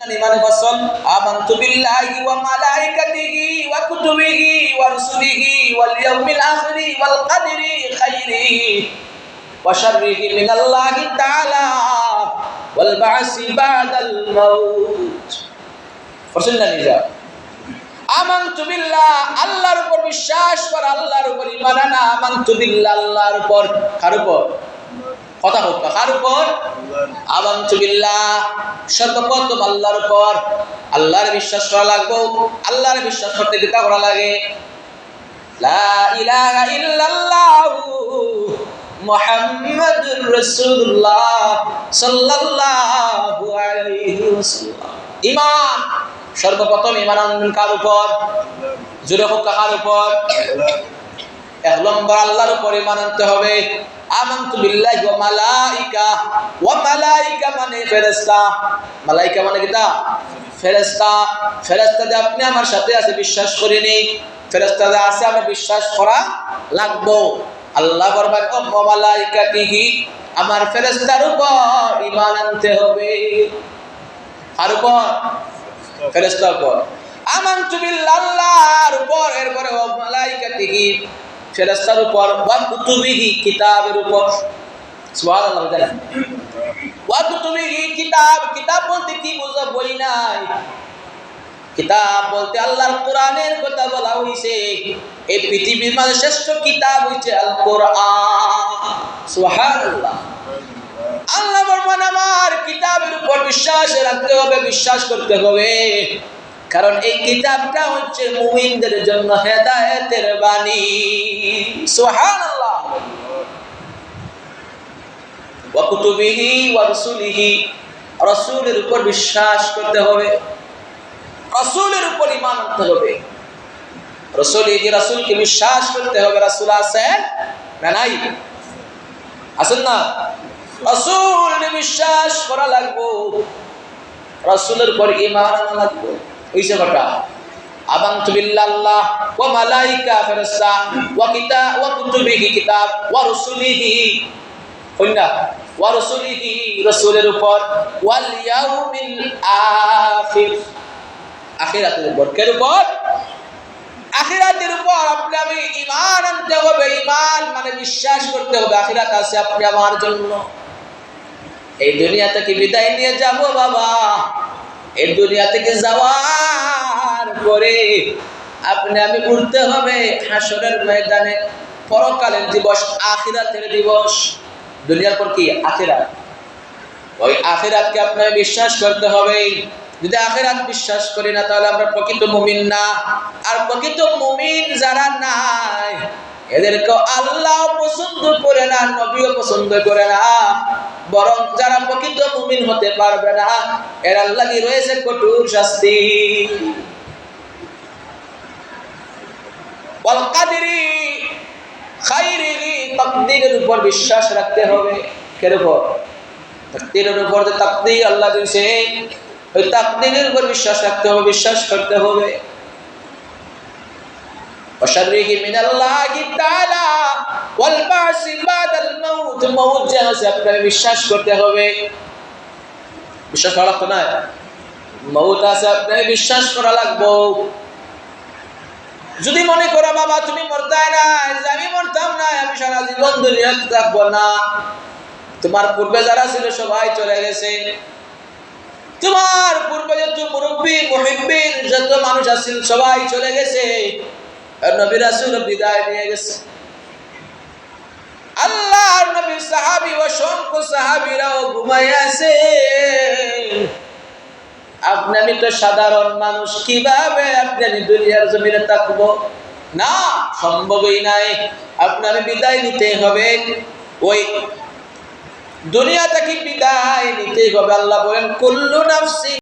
ইমানে ফসল আমানতু বিল্লাহি ওয়া মালাইকাতিহি ওয়া কুতুবিহি ওয়া রুসুলিহি ওয়াল ইয়াউমিল আখিরি ওয়াল কদরি খাইরিহি ওয়া শাররিহি মিনাল্লাহি তাআলা ওয়াল বা'সি বা'দাল মাউত। ফসলনা নিজা আমানতু বিল্লাহ, আল্লাহর উপর বিশ্বাস করা, আল্লাহর উপর ঈমান আনা। আমানতু বিল্লাহ, আল্লাহর উপর। কার উপর? কথা হোক, কার উপর? আমানতু বিল্লাহ, সর্বপ্রথম আল্লাহর উপর। আল্লাহর বিশ্বাস করা লাগবে। আল্লাহর বিশ্বাস করতে কি করা লাগে? লা ইলাহা ইল্লাল্লাহু মুহাম্মাদুর রাসূলুল্লাহ সাল্লাল্লাহু আলাইহি ওয়াসাল্লাম। ঈমান, সর্বপ্রথম ঈমান আনবেন কার উপর? জোরে হোক, কার উপর? এক নম্বর আল্লাহর উপর ঈমান আনতে হবে। আমানতু বিল্লাহি ওয়া মালাইকা। ওয়া মালাইকা মানে ফেরেশতা। মালাইকা মানে কিটা? ফেরেশতা। ফেরেশতা যে আপনি আমার সাথে আছে বিশ্বাস করিনি, ফেরেশতা যে আছে আমরা বিশ্বাস করা লাগবে। আল্লাহ বলবেন ওয়া মালাইকাতিহি, আমার ফেরেশতার উপর ঈমান আনতে হবে। আর উপর? ফেরেশতার উপর। আমানতু বিল্লাহি, আল্লাহর উপর, এরপরে ওয়া মালাইকাতিহি ফেরেশতার উপর, ওয়া কুতুবিহি কিতাবের উপর। সুবহানাল্লাহ জানেন। ওয়া কুতুবিহি কিতাব, কিতাব বলতে কি বুঝো? বই নাই। কিতাব বলতে আল্লাহর কোরআনের কথা বলা হইছে। এই পৃথিবীর মাঝে শ্রেষ্ঠ কিতাব হইছে আল কোরআন। সুবহানাল্লাহ। আল্লাহ বলেন আমার কিতাবের উপর বিশ্বাস রাখতে হবে, বিশ্বাস করতে হবে। কারণ এই কিতাবটা হচ্ছে মুমিনদের জন্য হেদায়েতের বাণী। সুবহানাল্লাহ। ওয়া কুতুবিহি ওয়া রাসূলিহি, রাসূলের উপর বিশ্বাস করতে হবে, রাসূলের উপর ঈমান আনতে হবে। রাসূলিহি, রাসূলকে বিশ্বাস করতে হবে। রাসূল আছেন না নাই? আছেন না? রাসূলকে বিশ্বাস করা লাগবে, রাসূলের উপর ঈমান আনা লাগবে। হইছে কথা। আমানতু বিল্লাহ ওয়া মালাইকা ফেরেশতা ওয়া কিতাব ওয়া কুতুবিহি কিতাব ওয়া রাসূলিহি, কইনা ওয়া রাসূলিহি, রাসূলের উপর, ওয়াল ইয়াউমিল আখির, আখিরাতের উপর। কার উপর? আখিরাতের উপর আপনি আমি ঈমান আনতে হবে। ঈমান মানে বিশ্বাস করতে হবে আখিরাত আছে আপনি আমার জন্য। এই দুনিয়া থেকে বিদায় নিয়ে যাব বাবা, এই দুনিয়া থেকে যাওয়ার পরে আপনি আমি উঠতে হবে হাসরের ময়দানে, পরকালের দিবস, আখিরাতের দিবস। দুনিয়ার পর কি? আখিরাত। ওই আখিরাতকে আপনাকে বিশ্বাস করতে হবে। যদি আখিরাত বিশ্বাস করি না তাহলে আমরা প্রকৃত মুমিন না। আর প্রকৃত মুমিন যারা নাই এদেরকে আল্লাহ পছন্দ করে না, নবীও পছন্দ করে না। বরং যারা প্রকৃত মুমিন হতে পারবে না এর লাগি রয়েছে কঠোর শাস্তি। ওয়াল কদরি খাইরিহি, তাকদীরের উপর বিশ্বাস রাখতে হবে। এর উপর? তাকদীরের উপর যে তাকদীর আল্লাহ দিয়েছে ওই তাকদীরের উপর বিশ্বাস রাখতে হবে, বিশ্বাস করতে হবে। ওয়া শাররিহি মিনাল্লাহি তাআলা ওয়াল বা'সি বা'দাল মাউত, মাউত যে আছে আপনাকে বিশ্বাস করতে হবে। বিশ্বাস করা লাগতো না? মাউত আছে আপনাকে বিশ্বাস করা লাগবে। যদি মনে করো বাবা তুমি মরতাই না, আমি মরতাম না, আমি সারা জীবন দুনিয়াতে থাকবো না, তোমার পূর্বে যারা ছিল সবাই চলে গেছে। তোমার পূর্বে যত মুরব্বী মুহিব্বিন যত মানুষ আছিল সবাই চলে গেছে, নবী রাসূল বিদায় নিয়ে গেছে। আল্লাহর নবী সাহাবী ও অসংখ্য সাহাবীরাও ঘুমায় আছে। আপনি আমি তো সাধারণ মানুষ, কিভাবে আপনি আমি দুনিয়ার জমিনে থাকবো? না, সম্ভবই নাই। আপনার বিদায় নিতে হবে, ওই দুনিয়া থেকে বিদায় নিতে হবে। আল্লাহ বলেন কুল্লু নাফসি